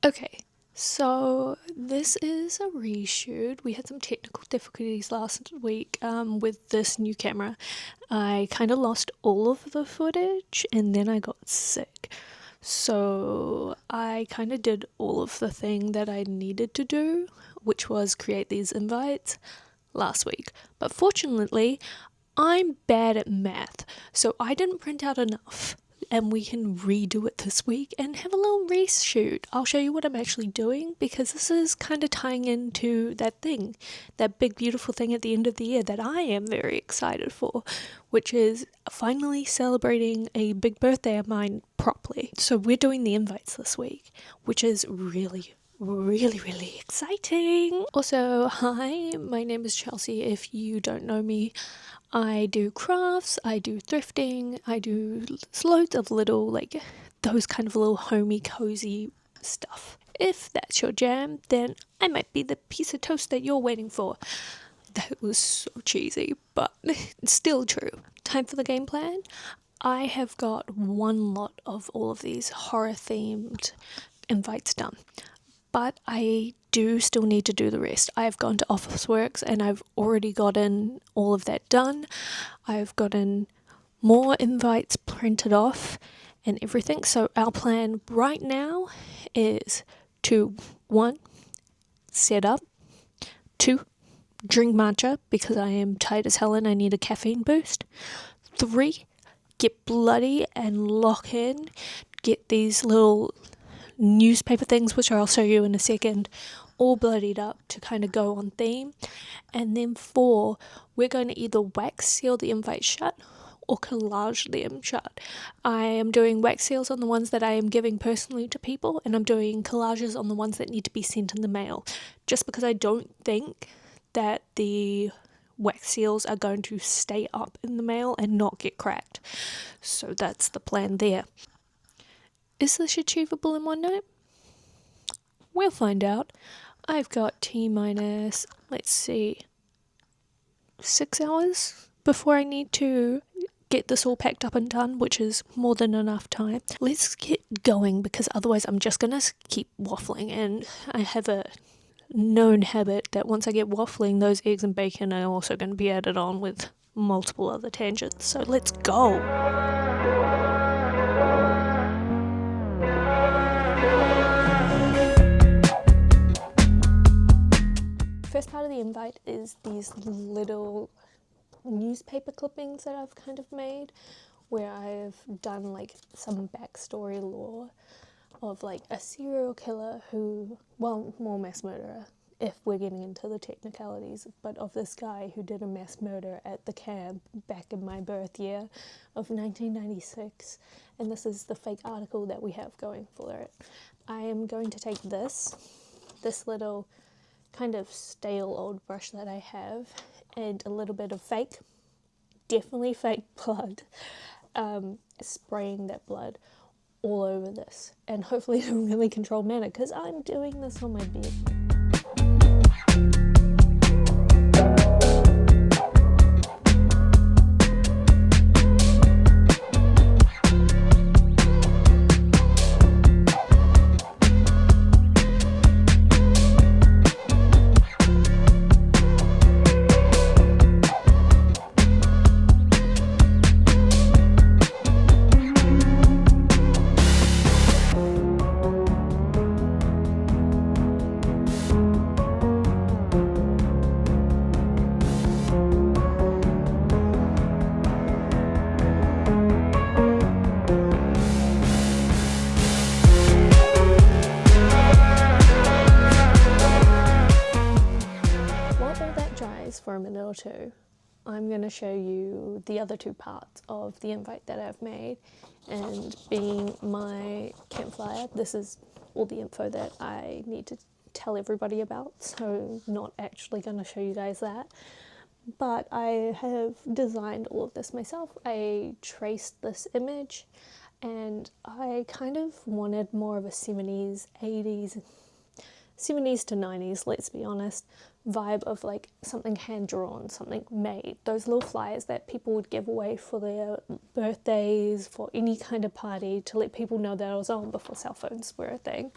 Okay, so this is a reshoot. We had some technical difficulties last week with this new camera. I kind of lost all of the footage and then I got sick. So I kind of did all of the thing that I needed to do, which was create these invites last week. But fortunately, I'm bad at math, so I didn't print out enough. And we can redo it this week and have a little reshoot. I'll show you what I'm actually doing because this is kind of tying into that thing, that big beautiful thing at the end of the year that I am very excited for, which is finally celebrating a big birthday of mine properly. So we're doing the invites this week, which is really exciting. Also, hi, my name is Chelsea. If you don't know me, I do crafts, I do thrifting, I do loads of little, like, those kind of little homey, cozy stuff. If that's your jam, then I might be the piece of toast that you're waiting for. That was so cheesy, but it's still true. Time for the game plan. I have got one lot of all of these horror-themed invites done, but I do still need to do the rest. I've gone to Officeworks and I've already gotten all of that done. I've gotten more invites printed off and everything. So our plan right now is to 1, set up, 2, drink matcha because I am tired as hell and I need a caffeine boost, 3, get bloody and lock in, get these little newspaper things, which I'll show you in a second, all bloodied up to kind of go on theme. And then 4, we're going to either wax seal the invite shut or collage them shut. I am doing wax seals on the ones that I am giving personally to people, and I'm doing collages on the ones that need to be sent in the mail, just because I don't think that the wax seals are going to stay up in the mail and not get cracked. So that's the plan there. Is this achievable in one night? We'll find out. I've got T-minus, let's see, 6 hours before I need to get this all packed up and done, which is more than enough time. Let's get going because otherwise I'm just going to keep waffling, and I have a known habit that once I get waffling, those eggs and bacon are also going to be added on with multiple other tangents. So let's go. First part of the invite is these little newspaper clippings that I've kind of made, where I've done like some backstory lore of like a serial killer who, well, more mass murderer if we're getting into the technicalities, but of this guy who did a mass murder at the camp back in my birth year of 1996, and this is the fake article that we have going for it. I am going to take this little kind of stale old brush that I have and a little bit of fake, definitely fake blood, spraying that blood all over this, and hopefully in a really controlled manner because I'm doing this on my bed. For a minute or two, I'm going to show you the other 2 parts of the invite that I've made, and being my campfire, this is all the info that I need to tell everybody about, so not actually going to show you guys that, but I have designed all of this myself. I traced this image and I kind of wanted more of a 70s, 80s, 70s to 90s, let's be honest, vibe of like something hand-drawn, something made. Those little flyers that people would give away for their birthdays, for any kind of party, to let people know that I was on before cell phones were a thing.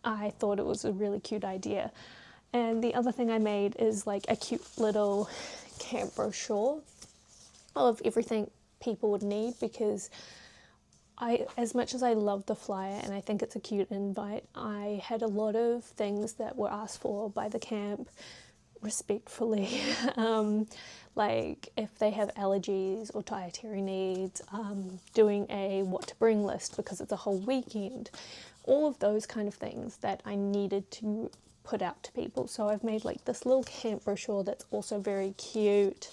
I thought it was a really cute idea. And the other thing I made is like a cute little camp brochure of everything people would need, because as much as I love the flyer and I think it's a cute invite, I had a lot of things that were asked for by the camp respectfully, like if they have allergies or dietary needs, doing a what to bring list because it's a whole weekend, all of those kind of things that I needed to put out to people. So I've made like this little camp brochure that's also very cute.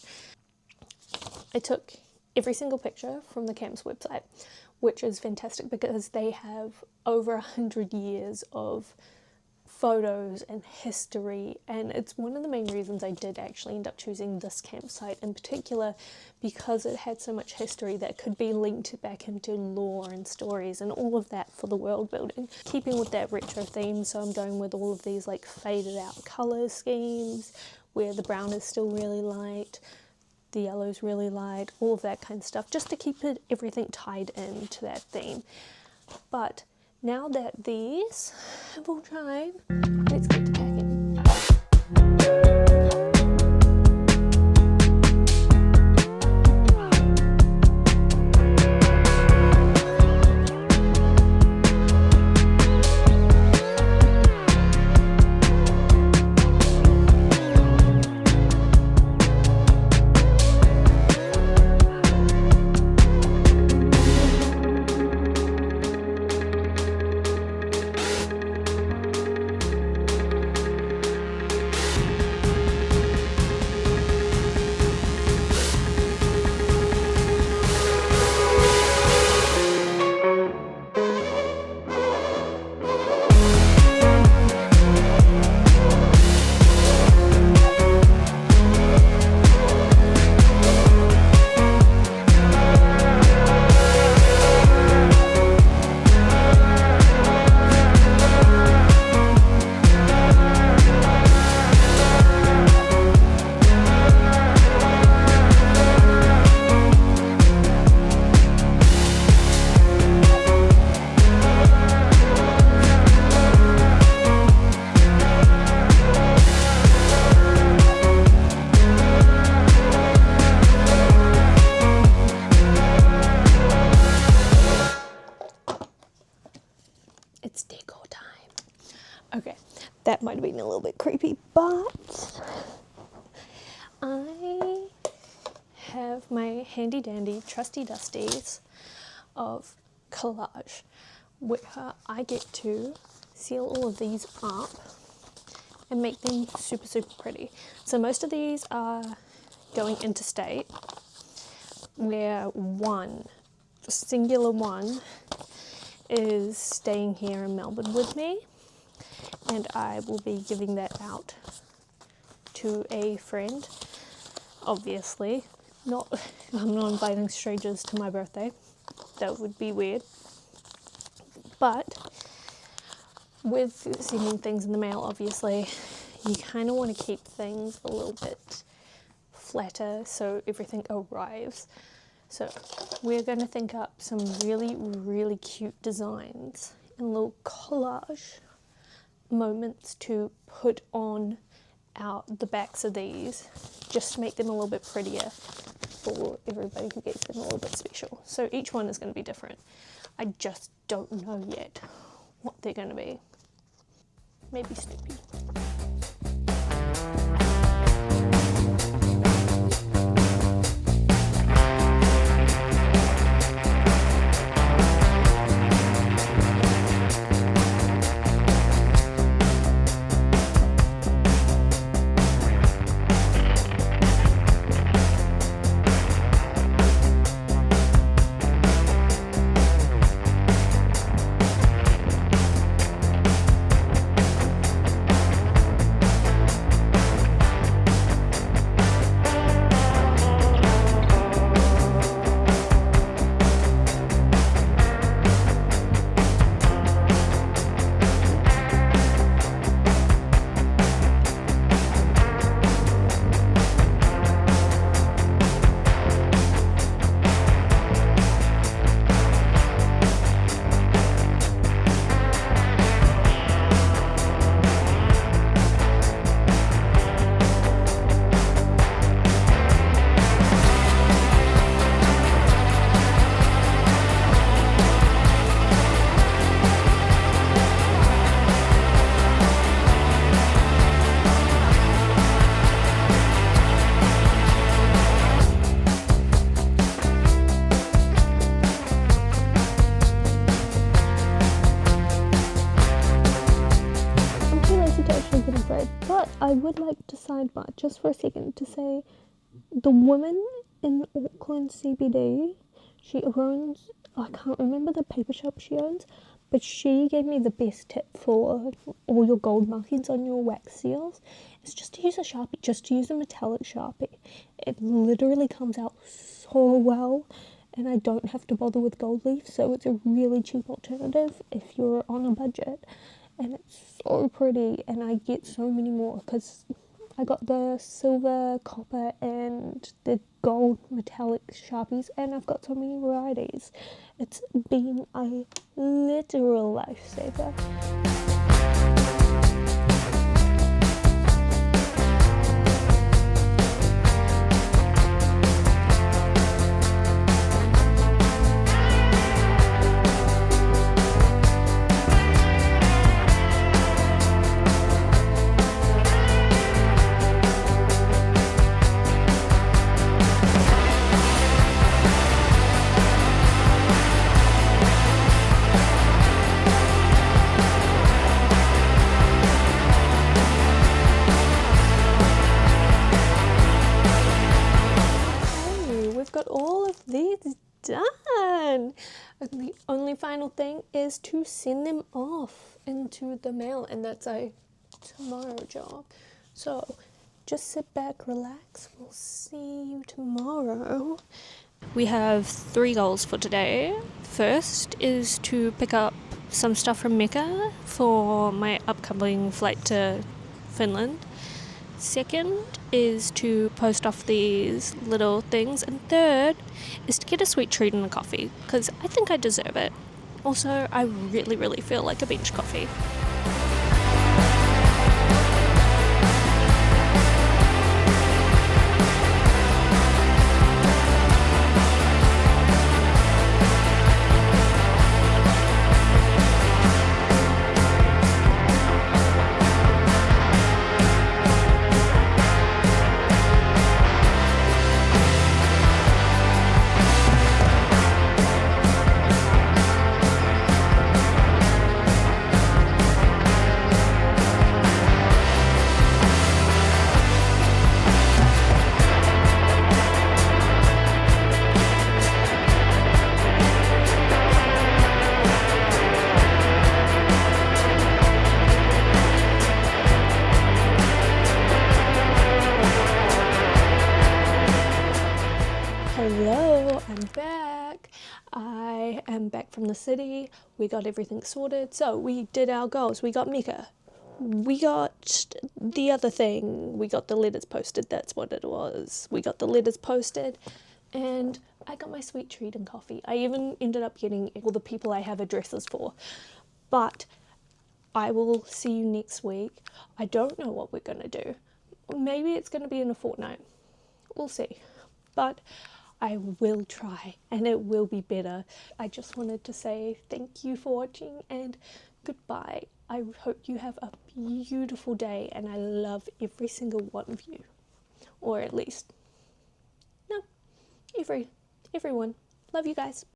I took every single picture from the camp's website, which is fantastic because they have over 100 years of photos and history, and it's one of the main reasons I did actually end up choosing this campsite in particular, because it had so much history that could be linked back into lore and stories and all of that for the world building, keeping with that retro theme. So I'm going with all of these like faded out color schemes where the brown is still really light, the yellow's really light, all of that kind of stuff, just to keep everything tied into that theme. But now that these have all dried, let's get to packing. It's decor time. Okay, that might have been a little bit creepy, but I have my handy dandy trusty dusties of collage, where I get to seal all of these up and make them super, super pretty. So most of these are going interstate, where one, singular one, is staying here in Melbourne with me, and I will be giving that out to a friend. Obviously, I'm not inviting strangers to my birthday. That would be weird. But with sending things in the mail, obviously, you kind of want to keep things a little bit flatter so everything arrives. So we're going to think up some really, really cute designs and little collage moments to put on the backs of these, just to make them a little bit prettier for everybody who gets them a little bit special. So each one is going to be different. I just don't know yet what they're going to be. Maybe Snoopy. afraid. But I would like to sidebar just for a second to say the woman in Auckland CBD, she owns, I can't remember the paper shop she owns, but she gave me the best tip for all your gold markings on your wax seals. It's just to use a Sharpie, just to use a metallic Sharpie. It literally comes out so well, and I don't have to bother with gold leaf, so it's a really cheap alternative if you're on a budget. And it's so pretty, and I get so many more because I got the silver, copper, and the gold metallic Sharpies, and I've got so many varieties. It's been a literal lifesaver. Got all of these done, and the only final thing is to send them off into the mail, and that's a tomorrow job. So just sit back, relax, we'll see you tomorrow. We have 3 goals for today. First is to pick up some stuff from Mecca for my upcoming flight to Finland. Second is to post off these little things, and third is to get a sweet treat and a coffee, because I think I deserve it. Also, I really feel like a bench coffee. Hello, I'm back. I am back from the city. We got everything sorted. So we did our goals. We got Mecca. We got the other thing. We got the letters posted. That's what it was. We got the letters posted, and I got my sweet treat and coffee. I even ended up getting all the people I have addresses for. But I will see you next week. I don't know what we're going to do. Maybe it's going to be in a fortnight. We'll see. But I will try, and it will be better. I just wanted to say thank you for watching, and goodbye. I hope you have a beautiful day, and I love every single one of you. Or at least, no, everyone. Love you guys.